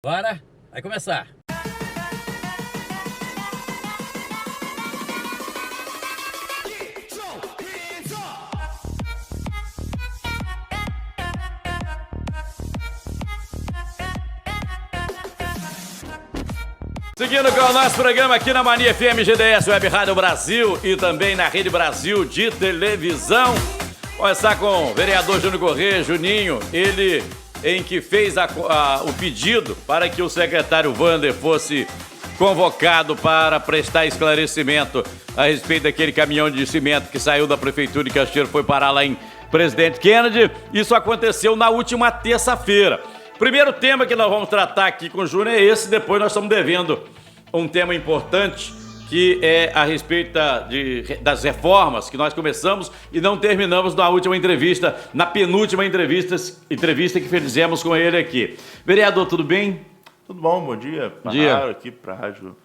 Bora, vai começar. Seguindo com o nosso programa aqui na Mania FM GDS Web Rádio Brasil e também na Rede Brasil de televisão. Começar com o vereador Júnior Corrêa, Juninho, ele em que fez o pedido para que o secretário Wander fosse convocado para prestar esclarecimento a respeito daquele caminhão de cimento que saiu da prefeitura de Cachoeiro, foi parar lá em Presidente Kennedy. Isso aconteceu na última terça-feira. Primeiro tema que nós vamos tratar aqui com o Júnior é esse, depois nós estamos devendo um tema importante, que é a respeito das reformas que nós começamos e não terminamos na última entrevista, na penúltima entrevista que fizemos com ele aqui. Vereador, tudo bem? Tudo bom, bom dia. Bom dia. Aqui para a Rádio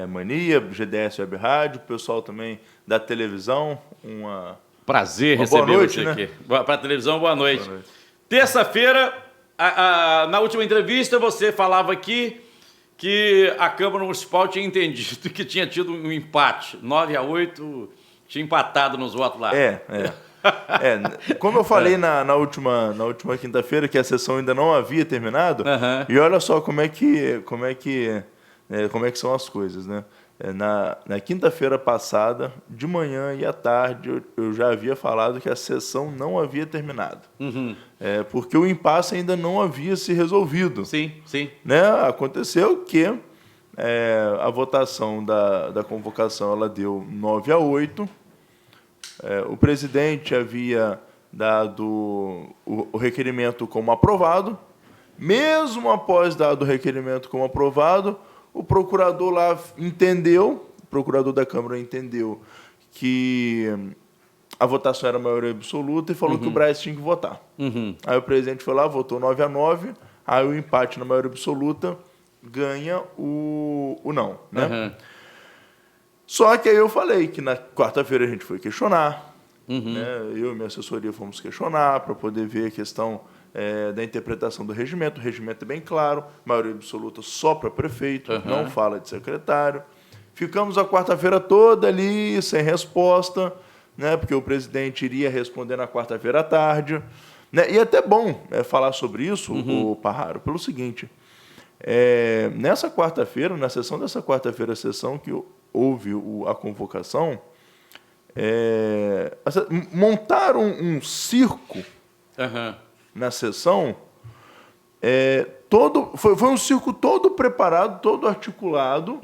Mania, GDS Web Rádio, pessoal também da televisão. Prazer receber você aqui. Para a televisão, boa noite. Boa noite. Terça-feira, na última entrevista, você falava aqui que a Câmara Municipal tinha entendido que tinha tido um empate. 9-8, tinha empatado nos votos lá. Como eu falei na última quinta-feira, que a sessão ainda não havia terminado, e olha só como é que são as coisas, né? Na quinta-feira passada, de manhã e à tarde, eu já havia falado que a sessão não havia terminado. Porque o impasse ainda não havia se resolvido. Sim, sim. Né? Aconteceu que a votação da convocação ela deu 9-8. O presidente havia dado o requerimento como aprovado. Mesmo após dado o requerimento como aprovado, o procurador lá o procurador da Câmara entendeu que a votação era a maioria absoluta e falou que o Braz tinha que votar. Aí o presidente foi lá, votou 9-9, aí o empate na maioria absoluta ganha o não, né? Só que aí eu falei que na quarta-feira a gente foi questionar, né? Eu e minha assessoria fomos questionar para poder ver a questão da interpretação do regimento. O regimento é bem claro, maioria absoluta só para prefeito, não fala de secretário. Ficamos a quarta-feira toda ali sem resposta, né, porque o presidente iria responder na quarta-feira à tarde. Né, e é até bom falar sobre isso, o Parraro, pelo seguinte, nessa quarta-feira, na sessão dessa quarta-feira, a sessão que houve a convocação, montaram um circo na sessão, foi um circo todo preparado, todo articulado,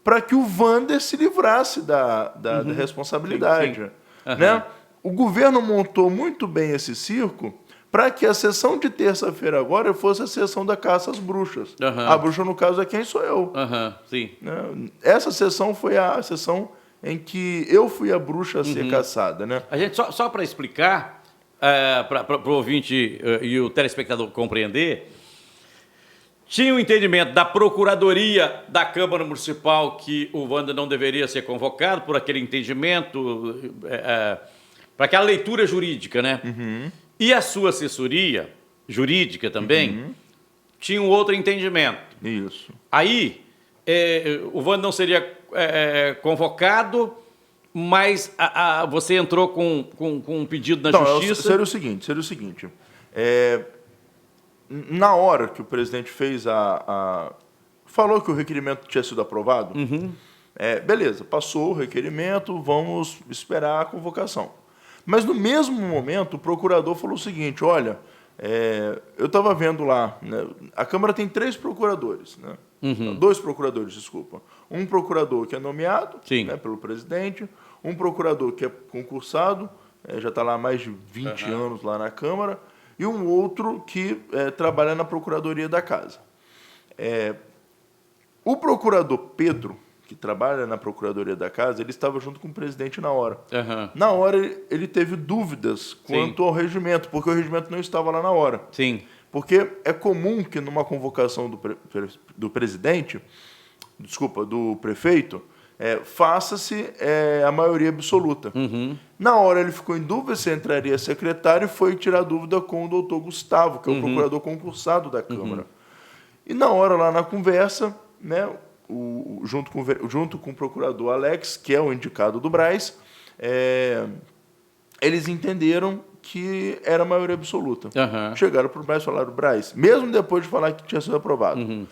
para que o Wander se livrasse da responsabilidade. Sim. Né? O governo montou muito bem esse circo para que a sessão de terça-feira agora fosse a sessão da caça às bruxas. A bruxa, no caso, é quem sou eu. Sim. Né? Essa sessão foi a sessão em que eu fui a bruxa a ser caçada. Né? A gente, só para explicar, para o ouvinte e o telespectador compreender, tinha um entendimento da Procuradoria da Câmara Municipal que o Wander não deveria ser convocado por aquele entendimento, para aquela leitura jurídica, né? E a sua assessoria jurídica também tinha um outro entendimento. Isso. Aí, o Wander não seria convocado, mas você entrou com um pedido na Justiça. Seria o seguinte. Na hora que o presidente fez falou que o requerimento tinha sido aprovado, beleza, passou o requerimento, vamos esperar a convocação. Mas no mesmo momento, o procurador falou o seguinte, olha, eu estava vendo lá, né, a Câmara tem 3 procuradores, né? 2 procuradores, desculpa. Um procurador que é nomeado, né, pelo presidente, um procurador que é concursado, já está lá há mais de 20 anos lá na Câmara, e um outro que trabalha na Procuradoria da Casa. O procurador Pedro, que trabalha na Procuradoria da Casa, ele estava junto com o presidente na hora. Na hora, ele teve dúvidas quanto ao regimento, porque o regimento não estava lá na hora. Sim. Porque é comum que numa convocação do prefeito, faça-se a maioria absoluta. Na hora ele ficou em dúvida se entraria secretário e foi tirar dúvida com o doutor Gustavo, que é o procurador concursado da Câmara. E na hora, lá na conversa, né, junto com o procurador Alex, que é o indicado do Braz, eles entenderam que era a maioria absoluta. Uhum. Chegaram para o Braz e falaram: Braz, mesmo depois de falar que tinha sido aprovado,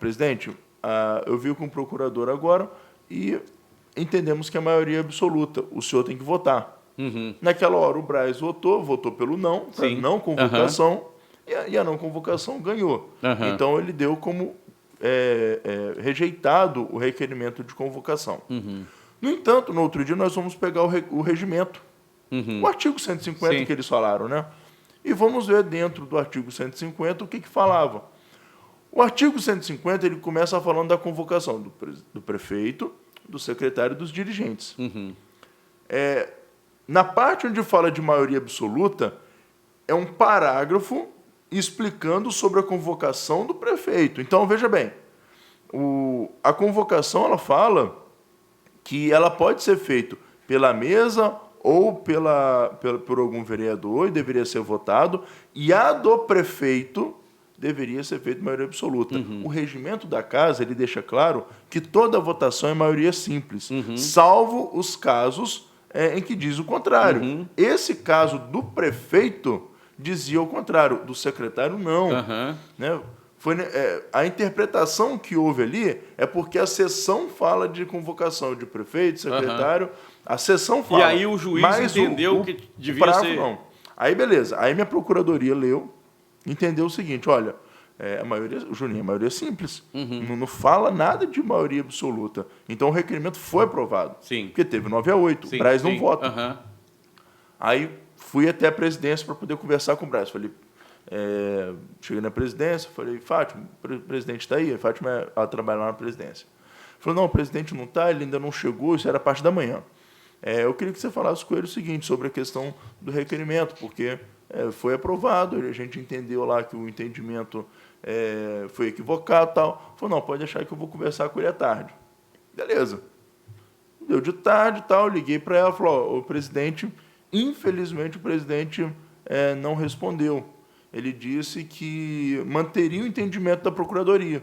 presidente, eu vi com o procurador agora e entendemos que a maioria é absoluta. O senhor tem que votar. Naquela hora, o Braz votou pelo não, para não convocação, e a não convocação ganhou. Então, ele deu como rejeitado o requerimento de convocação. No entanto, no outro dia, nós vamos pegar o regimento, o artigo 150 que eles falaram, né? E vamos ver dentro do artigo 150 o que falava. O artigo 150 ele começa falando da convocação do prefeito, do secretário e dos dirigentes. Na parte onde fala de maioria absoluta, é um parágrafo explicando sobre a convocação do prefeito. Então, veja bem, a convocação ela fala que ela pode ser feita pela mesa ou por algum vereador e deveria ser votado, e a do prefeito deveria ser feita maioria absoluta. O regimento da casa ele deixa claro que toda votação é maioria simples, salvo os casos em que diz o contrário. Esse caso do prefeito dizia o contrário, do secretário não. Né? A interpretação que houve ali é porque a sessão fala de convocação de prefeito, secretário, a sessão fala. E aí o juiz entendeu que devia ser... Não. Aí beleza, aí minha procuradoria leu, entendeu o seguinte: olha, a maioria, Juninho, a maioria é simples, não fala nada de maioria absoluta. Então o requerimento foi aprovado, porque teve 9-8, o Braz não vota. Aí fui até a presidência para poder conversar com o Braz. Falei, cheguei na presidência, falei: Fátima, o presidente está aí? A Fátima, ela trabalha lá na presidência. Falou: não, o presidente não está, ele ainda não chegou, isso era a parte da manhã. Eu queria que você falasse com ele o seguinte, sobre a questão do requerimento, porque foi aprovado, a gente entendeu lá que o entendimento foi equivocado e tal. Falou: não, pode deixar que eu vou conversar com ele à tarde. Beleza. Deu de tarde e tal, liguei para ela, falou: o presidente, infelizmente o presidente não respondeu. Ele disse que manteria o entendimento da procuradoria.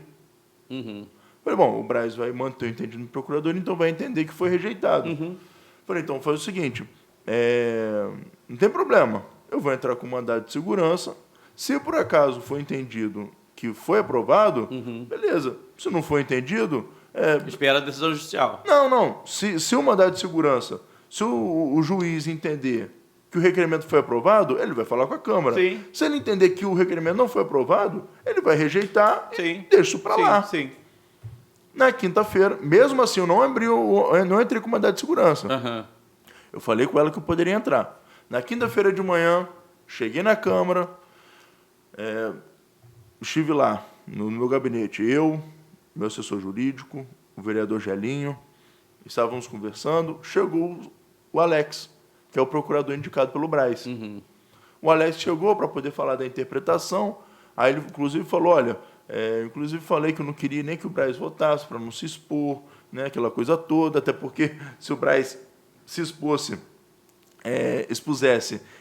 Falei: bom, o Braz vai manter o entendimento da procuradoria, então vai entender que foi rejeitado. Falei: então faz o seguinte, não tem problema, eu vou entrar com mandado de segurança, se por acaso for entendido que foi aprovado, beleza. Se não for entendido... espera a decisão judicial. Não. Se o mandado de segurança, se o juiz entender que o requerimento foi aprovado, ele vai falar com a Câmara. Se ele entender que o requerimento não foi aprovado, ele vai rejeitar e deixa isso para lá. Na quinta-feira, mesmo assim, eu não entrei com mandado de segurança. Eu falei com ela que eu poderia entrar. Na quinta-feira de manhã, cheguei na Câmara, estive lá, no meu gabinete, eu, meu assessor jurídico, o vereador Gelinho, estávamos conversando, chegou o Alex, que é o procurador indicado pelo Braz. O Alex chegou para poder falar da interpretação, aí ele, inclusive, falou: olha, inclusive falei que eu não queria nem que o Braz votasse, para não se expor, né, aquela coisa toda, até porque se o Braz se expusesse,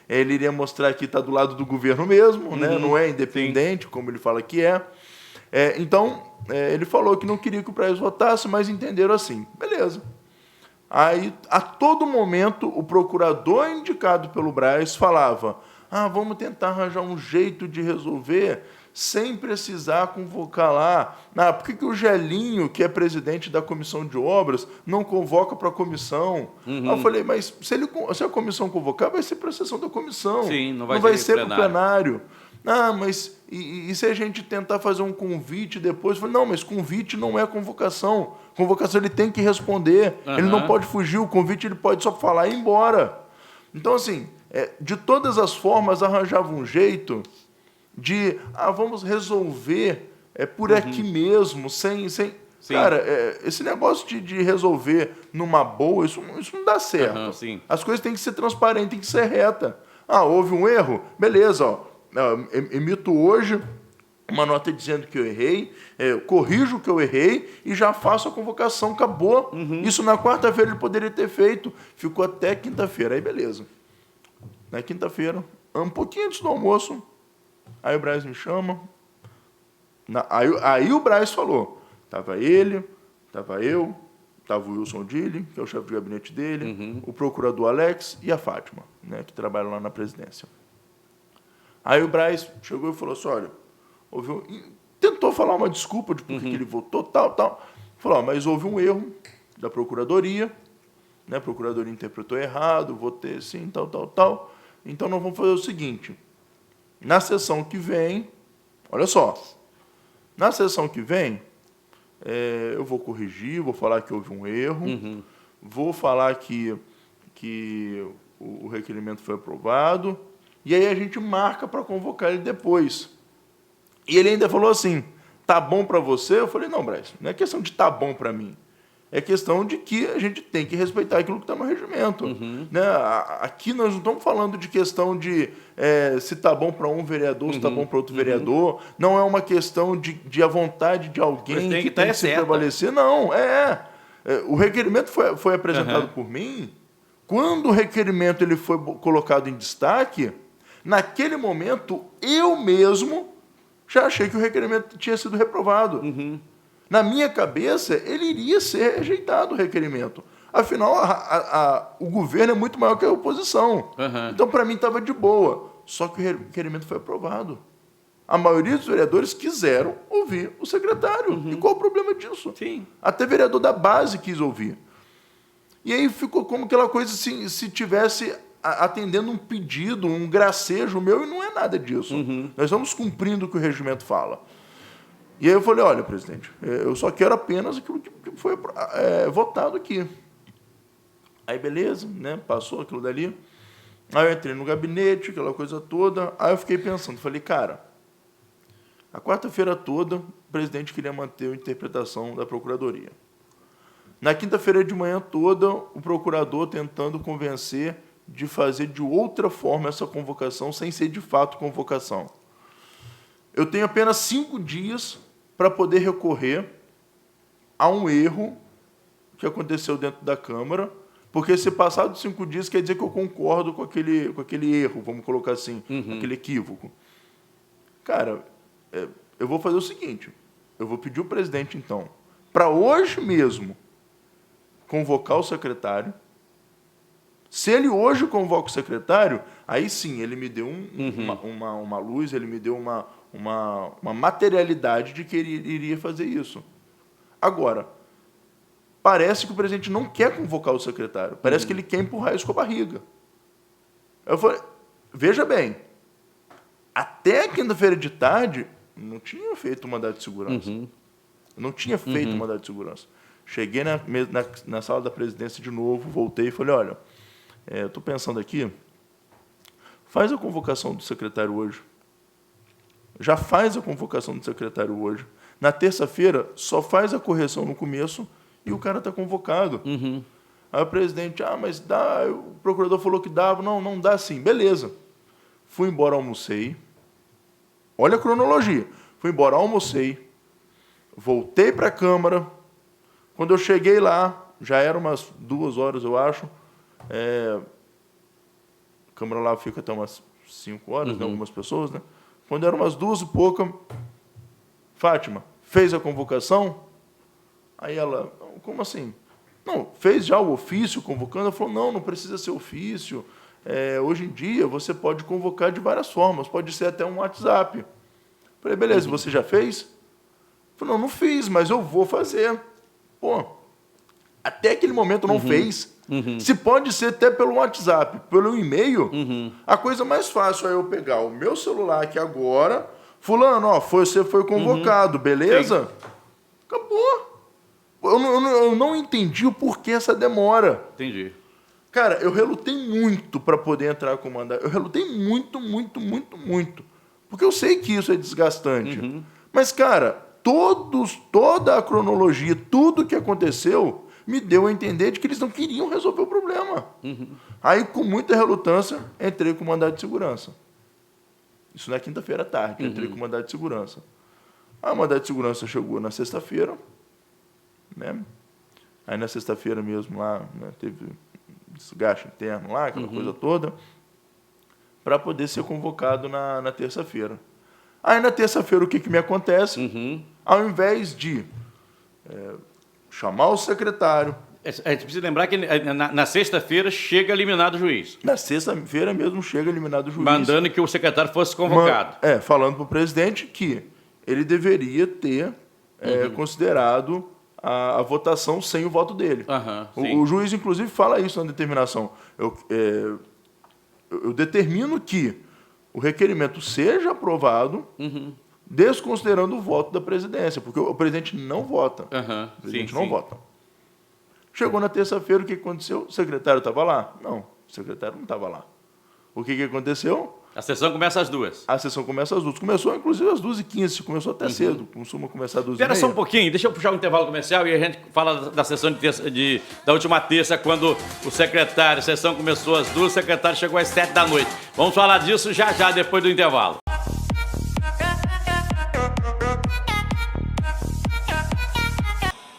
ele iria mostrar que está do lado do governo mesmo, né, não é independente, como ele fala que é. Então, ele falou que não queria que o Braz votasse, mas entenderam assim. Beleza. Aí, a todo momento, o procurador indicado pelo Braz falava: vamos tentar arranjar um jeito de resolver sem precisar convocar lá. Por que o Gelinho, que é presidente da comissão de obras, não convoca para a comissão? Aí eu falei: mas se a comissão convocar, vai ser para a sessão da comissão. Não vai ser para o plenário. Mas e se a gente tentar fazer um convite depois? Eu falei: não, mas convite não é convocação. Convocação ele tem que responder. Ele não pode fugir. O convite ele pode só falar e ir embora. Então, assim, de todas as formas, arranjava um jeito de vamos resolver por aqui mesmo, sem... Cara, esse negócio de resolver numa boa, isso não dá certo. As coisas têm que ser transparentes, têm que ser reta. Houve um erro? Beleza, emito hoje uma nota dizendo que eu errei, corrijo o que eu errei e já faço a convocação, acabou. Isso na quarta-feira ele poderia ter feito, ficou até quinta-feira, aí beleza. Na quinta-feira, um pouquinho antes do almoço, aí o Braz me chama: Aí o Braz falou. Estava ele, estava eu, estava o Wilson Dili, que é o chefe de gabinete dele, o procurador Alex e a Fátima, né, que trabalha lá na presidência. Aí o Braz chegou e falou assim, olha, tentou falar uma desculpa de por que ele votou, tal. Falou, mas houve um erro da Procuradoria, né, a Procuradoria interpretou errado, votei assim, tal. Então nós vamos fazer o seguinte, na sessão que vem, olha só, na sessão que vem, eu vou corrigir, vou falar que houve um erro, vou falar que o requerimento foi aprovado, e aí a gente marca para convocar ele depois. E ele ainda falou assim, tá bom para você? Eu falei, não, Braz, não é questão de tá bom para mim. É questão de que a gente tem que respeitar aquilo que está no regimento. Né? Aqui nós não estamos falando de questão de se está bom para um vereador, se está bom para outro vereador. Não é uma questão de a vontade de alguém que tem que se prevalecer. Não, o requerimento foi apresentado por mim. Quando o requerimento ele foi colocado em destaque, naquele momento, eu mesmo já achei que o requerimento tinha sido reprovado. Na minha cabeça, ele iria ser rejeitado o requerimento. Afinal, o governo é muito maior que a oposição. Então, para mim, estava de boa. Só que o requerimento foi aprovado. A maioria dos vereadores quiseram ouvir o secretário. E qual o problema disso? Sim. Até vereador da base quis ouvir. E aí ficou como aquela coisa assim, se tivesse atendendo um pedido, um gracejo meu, e não é nada disso. Nós estamos cumprindo o que o regimento fala. E aí eu falei, olha, presidente, eu só quero apenas aquilo que foi votado aqui. Aí beleza, né? Passou aquilo dali. Aí eu entrei no gabinete, aquela coisa toda. Aí eu fiquei pensando, falei, cara, a quarta-feira toda o presidente queria manter a interpretação da Procuradoria. Na quinta-feira de manhã toda, o procurador tentando convencer de fazer de outra forma essa convocação, sem ser de fato convocação. Eu tenho apenas 5 dias para poder recorrer a um erro que aconteceu dentro da Câmara, porque se passar dos 5 dias quer dizer que eu concordo com aquele erro, vamos colocar assim, aquele equívoco. Cara, eu vou fazer o seguinte, eu vou pedir ao presidente, então, para hoje mesmo convocar o secretário. Se ele hoje convoca o secretário, aí sim, ele me deu uma luz, ele me deu uma materialidade de que ele iria fazer isso. Agora, parece que o presidente não quer convocar o secretário. Parece que ele quer empurrar isso com a barriga. Eu falei, veja bem, até quinta-feira de tarde, não tinha feito mandado de segurança. Não tinha feito mandado de segurança. Cheguei na sala da presidência de novo, voltei e falei, olha, eu estou pensando aqui, faz a convocação do secretário hoje. Já faz a convocação do secretário hoje. Na terça-feira, só faz a correção no começo e o cara está convocado. Aí o presidente, mas dá, o procurador falou que dava. Não dá sim. Beleza. Fui embora, almocei. Olha a cronologia. Fui embora, almocei. Voltei para a Câmara. Quando eu cheguei lá, já eram umas 2 horas, eu acho. A Câmara lá fica até umas 5 horas, né, algumas pessoas, né? Quando eram umas 2 e pouca, Fátima, fez a convocação? Aí ela, como assim? Não, fez já o ofício convocando? Ela falou, não precisa ser ofício. Hoje em dia, você pode convocar de várias formas, pode ser até um WhatsApp. Falei, beleza, você já fez? Falei, não fiz, mas eu vou fazer. Pô, até aquele momento não fez. Se pode ser até pelo WhatsApp, pelo e-mail, a coisa mais fácil é eu pegar o meu celular aqui agora, fulano, você foi convocado, beleza? Sim. Acabou. Eu não entendi o porquê essa demora. Entendi. Cara, eu relutei muito para poder entrar com o mandato. Eu relutei muito. Porque eu sei que isso é desgastante. Mas, cara, toda a cronologia, tudo que aconteceu, me deu a entender de que eles não queriam resolver o problema. Aí, com muita relutância, entrei com o mandato de segurança. Isso na quinta-feira à tarde, entrei com o mandato de segurança. Aí o mandato de segurança chegou na sexta-feira, né? Aí na sexta-feira mesmo lá, né, teve desgaste interno lá, aquela coisa toda, para poder ser convocado na terça-feira. Aí na terça-feira o que me acontece? Ao invés de chamar o secretário... A gente precisa lembrar que na sexta-feira chega eliminado o juiz. Na sexta-feira mesmo chega eliminado o juiz. Mandando que o secretário fosse convocado. Falando para o presidente que ele deveria ter considerado a votação sem o voto dele. O juiz, inclusive, fala isso na determinação. Eu determino que o requerimento seja aprovado, desconsiderando o voto da presidência, porque o presidente não vota. O presidente não vota. Chegou na terça-feira, o que aconteceu? O secretário estava lá? Não, o secretário não estava lá. O que aconteceu? A sessão começa às 2h. A sessão começa às 2h. Começou, inclusive, às 2h15. Começou até cedo. Costuma começar às 2h30. Espera só um pouquinho. Deixa eu puxar o intervalo comercial e a gente fala da sessão da última terça, quando o secretário, a sessão começou às 2h, o secretário chegou às 7 da noite. Vamos falar disso já depois do intervalo.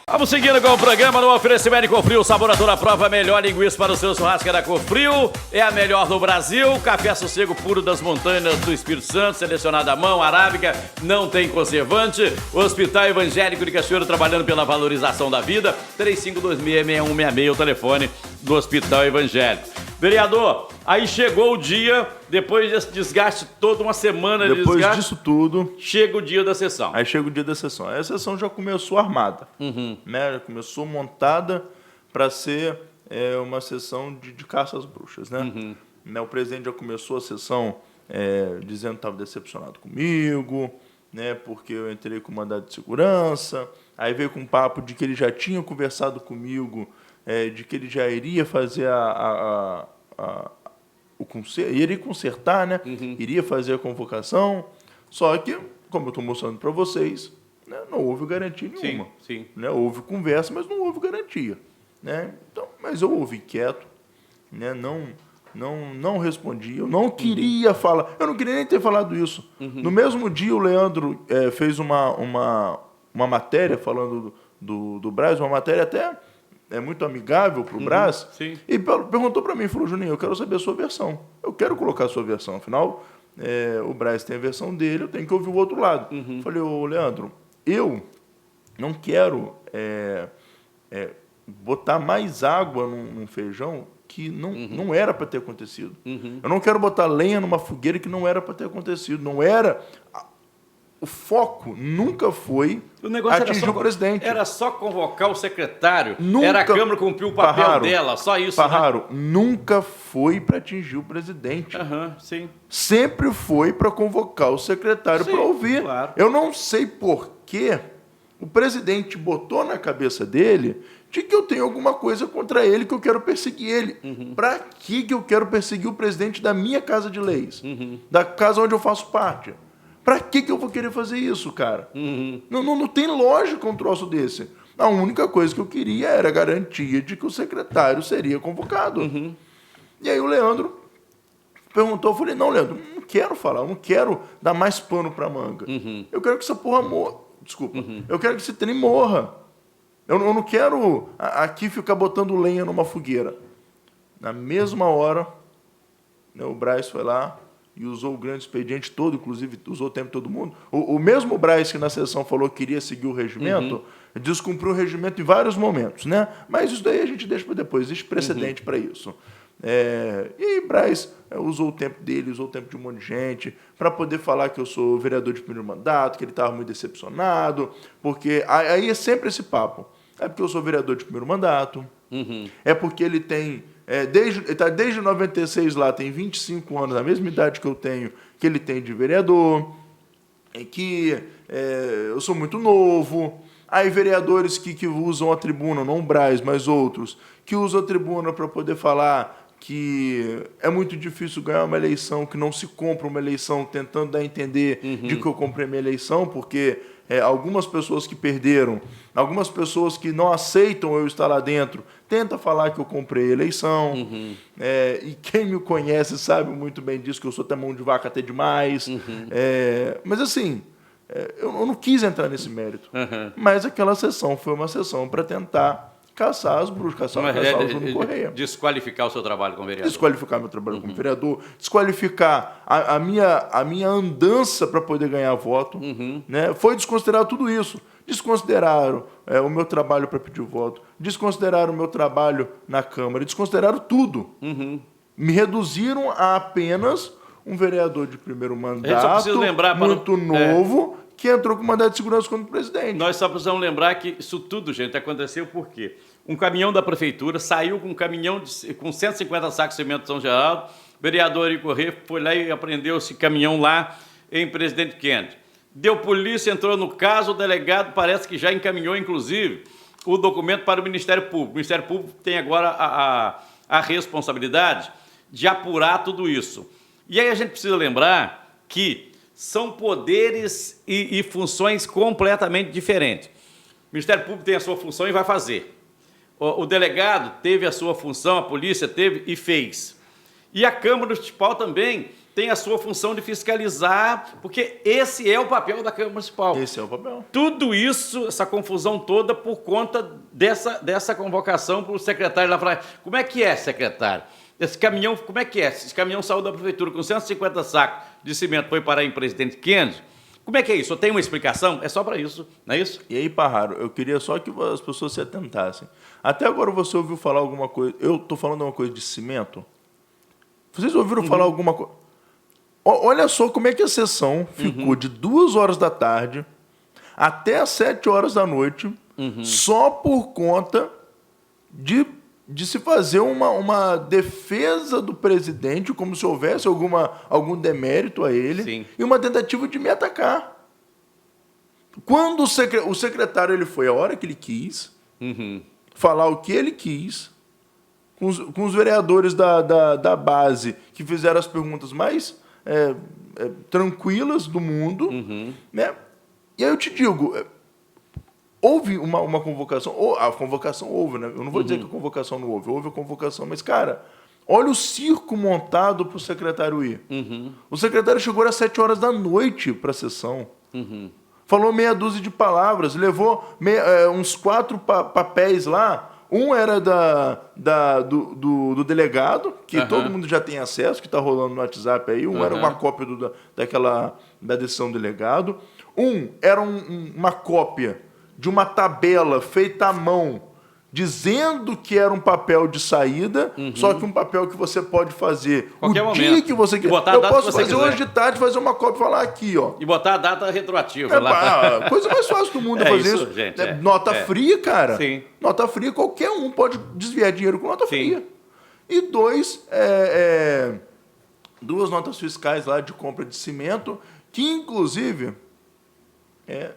Vamos seguindo com o programa no oferecimento de Cofrio, sabor a toda prova, melhor linguiça para o seu churrasco é da Cofrio, é a melhor do Brasil, café sossego puro das montanhas do Espírito Santo, selecionado à mão, arábica, não tem conservante, Hospital Evangélico de Cachoeiro trabalhando pela valorização da vida, 35266166, o telefone do Hospital Evangélico. Vereador, aí chegou o dia, depois desse desgaste, toda uma semana de desgaste. Depois disso tudo... Chega o dia da sessão. Aí chega o dia da sessão. Aí a sessão já começou armada. Né? Já começou montada para ser uma sessão de caça às bruxas. Né? O presidente já começou a sessão dizendo que estava decepcionado comigo, né? Porque eu entrei com mandado de segurança. Aí veio com um papo de que ele já tinha conversado comigo, de que ele já iria fazer o conserto, iria consertar, né? Iria fazer a convocação, só que, como eu estou mostrando para vocês, né, não houve garantia nenhuma. Sim. Né? Houve conversa, mas não houve garantia. Né? Então, mas eu ouvi quieto, né? Não respondi, eu não queria falar, eu não queria nem ter falado isso. No mesmo dia, o Leandro fez uma matéria falando do Brás, uma matéria até... muito amigável para o Brás, e perguntou para mim, falou, Juninho, eu quero saber a sua versão. Eu quero colocar a sua versão, afinal, o Brás tem a versão dele, eu tenho que ouvir o outro lado. Falei, ô Leandro, eu não quero botar mais água num feijão que não era para ter acontecido. Eu não quero botar lenha numa fogueira que não era para ter acontecido. Não era... O foco nunca foi atingir o presidente. Era só convocar o secretário, era a Câmara cumprir o papel dela, só isso. Parraro, né? Nunca foi para atingir o presidente. Sempre foi para convocar o secretário para ouvir. Claro. Eu não sei por que o presidente botou na cabeça dele de que eu tenho alguma coisa contra ele, que eu quero perseguir ele. Para que eu quero perseguir o presidente da minha casa de leis? Da casa onde eu faço parte? Pra que eu vou querer fazer isso, cara? Não tem lógica um troço desse. A única coisa que eu queria era a garantia de que o secretário seria convocado. E aí o Leandro perguntou, eu falei, não, Leandro, não quero falar, eu não quero dar mais pano pra manga. Eu quero que essa porra morra. Desculpa. Eu quero que esse trem morra. Eu não quero aqui ficar botando lenha numa fogueira. Na mesma hora, né, o Brás foi lá e usou o grande expediente todo, inclusive usou o tempo de todo mundo. O mesmo Brás que na sessão falou que queria seguir o regimento, descumpriu o regimento em vários momentos, né? Mas isso daí a gente deixa para depois, existe precedente para isso. E aí Brás usou o tempo dele, usou o tempo de um monte de gente, para poder falar que eu sou vereador de primeiro mandato, que ele estava muito decepcionado, porque aí é sempre esse papo. É porque eu sou vereador de primeiro mandato, é porque ele tem... ele está desde 96 lá, tem 25 anos, a mesma idade que eu tenho, que ele tem de vereador, que eu sou muito novo. Aí vereadores que usam a tribuna, não o Brás, mas outros, que usam a tribuna para poder falar que é muito difícil ganhar uma eleição, que não se compra uma eleição, tentando dar a entender de que eu comprei minha eleição, porque algumas pessoas que perderam, algumas pessoas que não aceitam eu estar lá dentro, tenta falar que eu comprei a eleição, e quem me conhece sabe muito bem disso, que eu sou até mão de vaca até demais, mas assim, eu não quis entrar nesse mérito, mas aquela sessão foi uma sessão para tentar caçar as bruxas, caçar o Júnior Correia. Desqualificar o seu trabalho como vereador. Desqualificar meu trabalho como vereador, desqualificar a minha andança para poder ganhar voto. Né? Foi desconsiderar tudo isso. Desconsideraram o meu trabalho para pedir voto, desconsideraram o meu trabalho na Câmara, desconsideraram tudo. Me reduziram a apenas um vereador de primeiro mandato, muito novo, que entrou com mandato de segurança contra o presidente. Nós só precisamos lembrar que isso tudo, gente, aconteceu por quê? Um caminhão da prefeitura saiu com um caminhão com 150 sacos de cimento de São Geraldo, o vereador Ari Correia foi lá e apreendeu esse caminhão lá em Presidente Kennedy. Deu polícia, entrou no caso, o delegado parece que já encaminhou, inclusive, o documento para o Ministério Público. O Ministério Público tem agora a responsabilidade de apurar tudo isso. E aí a gente precisa lembrar que são poderes e funções completamente diferentes. O Ministério Público tem a sua função e vai fazer. O delegado teve a sua função, a polícia teve e fez. E a Câmara Municipal também tem a sua função de fiscalizar, porque esse é o papel da Câmara Municipal. Esse é o papel. Tudo isso, essa confusão toda, por conta dessa convocação para o secretário lá falar, como é que é, secretário? Esse caminhão, como é que é? Esse caminhão saiu da prefeitura com 150 sacos de cimento, foi parar em Presidente Kennedy. Como é que é isso? Tem uma explicação? É só para isso, não é isso? E aí, Parraro, eu queria só que as pessoas se atentassem. Até agora você ouviu falar alguma coisa... Eu estou falando uma coisa de cimento? Vocês ouviram falar alguma coisa? Olha só como é que a sessão ficou de 2 horas da tarde até as 7 horas da noite, só por conta de se fazer uma defesa do presidente, como se houvesse algum demérito a ele, Sim. E uma tentativa de me atacar. Quando o secretário ele foi a hora que ele quis, falar o que ele quis, com os vereadores da base que fizeram as perguntas mais tranquilas do mundo, né? E aí eu te digo, houve uma convocação, a convocação houve, né? Eu não vou dizer que a convocação não houve a convocação, mas, cara, olha o circo montado para o secretário ir. O secretário chegou às 7 horas da noite para a sessão, falou meia dúzia de palavras, levou uns 4 papéis lá. Um era do delegado, que todo mundo já tem acesso, que está rolando no WhatsApp aí. Um era uma cópia da decisão do delegado. Um era uma cópia de uma tabela feita à mão, dizendo que era um papel de saída, só que um papel que você pode fazer qualquer o momento. Dia que você quiser. Botar a eu data posso que você fazer quiser. hoje de tarde, fazer uma cópia e falar aqui, ó. E botar a data retroativa lá. Coisa mais fácil do mundo é fazer isso. Gente, nota fria, cara. Sim. Nota fria, qualquer um pode desviar dinheiro com nota fria. E 2, 2 notas fiscais lá de compra de cimento, que inclusive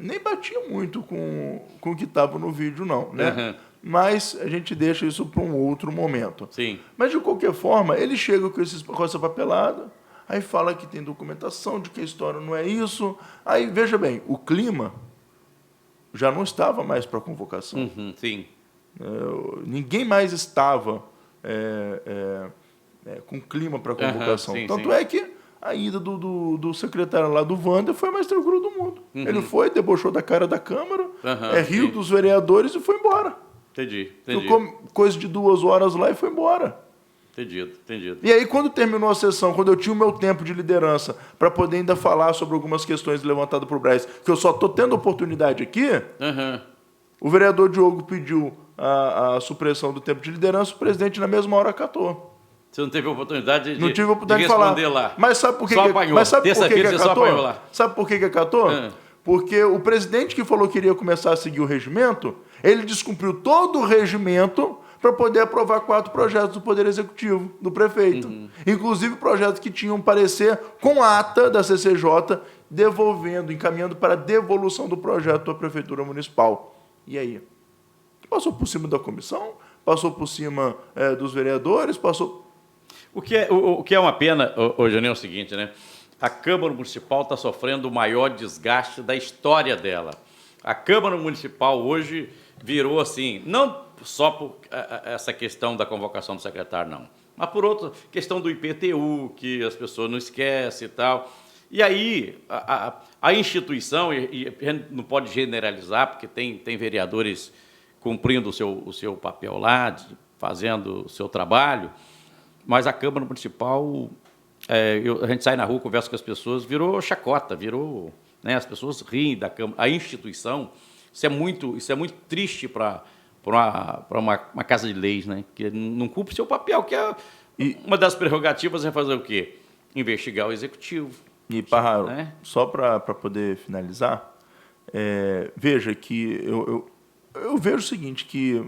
nem batia muito com o que estava no vídeo, não, né? Mas a gente deixa isso para um outro momento. Sim. Mas, de qualquer forma, ele chega com essa papelada, aí fala que tem documentação, de que a história não é isso. Aí, veja bem, o clima já não estava mais para a convocação. Sim. Ninguém mais estava com clima para a convocação. Sim, Tanto sim. é que a ida do secretário lá do Wander foi a mais tranquila do mundo. Ele foi, debochou da cara da Câmara, riu sim. dos vereadores e foi embora. Entendi. Ficou coisa de 2 horas lá e foi embora. Entendido. E aí, quando terminou a sessão, quando eu tinha o meu tempo de liderança para poder ainda falar sobre algumas questões levantadas por Braz, que eu só estou tendo oportunidade aqui, o vereador Diogo pediu a supressão do tempo de liderança, o presidente na mesma hora acatou. Você não teve oportunidade de Não tive oportunidade de responder falar. lá. Mas sabe por que Só que apanhou. Mas sabe por que Terça-feira você só acatou? apanhou lá. Sabe por que acatou? Porque o presidente que falou que iria começar a seguir o regimento, ele descumpriu todo o regimento para poder aprovar 4 projetos do Poder Executivo, do prefeito. Inclusive projetos que tinham parecer com ata da CCJ, encaminhando para a devolução do projeto da Prefeitura Municipal. E aí? Passou por cima da comissão, passou por cima dos vereadores, passou... O que é uma pena, Janine, é o seguinte, né? A Câmara Municipal está sofrendo o maior desgaste da história dela. A Câmara Municipal hoje virou assim, não só por essa questão da convocação do secretário, não, mas por outra questão do IPTU, que as pessoas não esquecem e tal. E aí, a instituição, e a gente não pode generalizar, porque tem vereadores cumprindo o seu papel lá, fazendo o seu trabalho, mas a Câmara Municipal, a gente sai na rua, conversa com as pessoas, virou chacota, virou, né, as pessoas riem da Câmara, a instituição. Isso é muito triste para uma casa de leis, né, que não cumpre seu papel, que é uma das prerrogativas é fazer o quê? Investigar o executivo. E, Parraro, né? Só para poder finalizar, veja que eu vejo o seguinte, que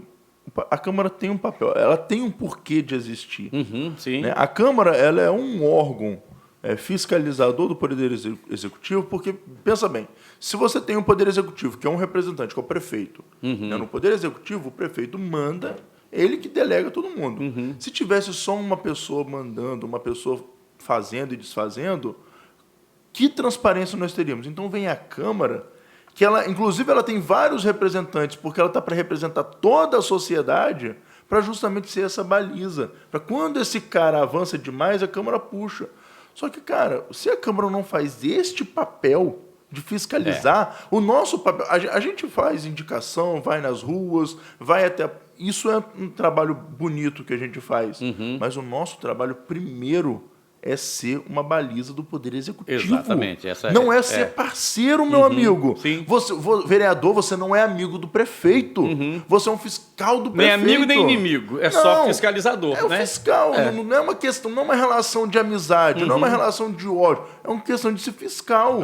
a Câmara tem um papel, ela tem um porquê de existir. Uhum, sim. Né? A Câmara ela é um órgão fiscalizador do Poder Executivo, porque, pensa bem, se você tem um Poder Executivo, que é um representante, que é o prefeito, né? No Poder Executivo, o prefeito manda, ele que delega todo mundo. Se tivesse só uma pessoa mandando, uma pessoa fazendo e desfazendo, que transparência nós teríamos? Então vem a Câmara, que ela, inclusive, ela tem vários representantes, porque ela está para representar toda a sociedade, para justamente ser essa baliza. Para quando esse cara avança demais, a Câmara puxa. Só que, cara, se a Câmara não faz este papel de fiscalizar, o nosso papel... A gente faz indicação, vai nas ruas, vai até... Isso é um trabalho bonito que a gente faz. Mas o nosso trabalho, primeiro, é ser uma baliza do Poder Executivo. Exatamente. Não é ser parceiro, meu amigo. Sim. Vereador, você não é amigo do prefeito. Você é um fiscal do prefeito. Nem amigo nem inimigo, só fiscalizador. É o fiscal, não é uma questão, não é uma relação de amizade, não é uma relação de ódio, é uma questão de ser fiscal.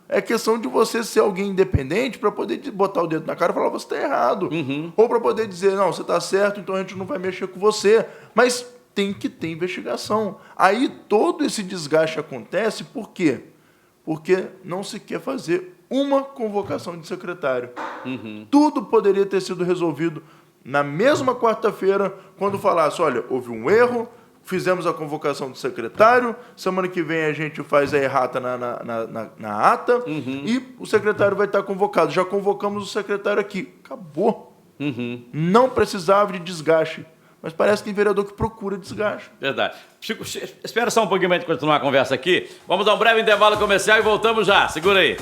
É questão de você ser alguém independente para poder botar o dedo na cara e falar, você está errado. Ou para poder dizer, não, você está certo, então a gente não vai mexer com você. Mas tem que ter investigação. Aí todo esse desgaste acontece por quê? Porque não se quer fazer uma convocação de secretário. Tudo poderia ter sido resolvido na mesma quarta-feira, quando falasse, olha, houve um erro, fizemos a convocação do secretário, semana que vem a gente faz a errata na ata e o secretário vai estar convocado. Já convocamos o secretário aqui. Acabou. Não precisava de desgaste. Mas parece que tem vereador que procura desgaste. Verdade. Chico, espera só um pouquinho para a gente continuar a conversa aqui. Vamos dar um breve intervalo comercial e voltamos já. Segura aí.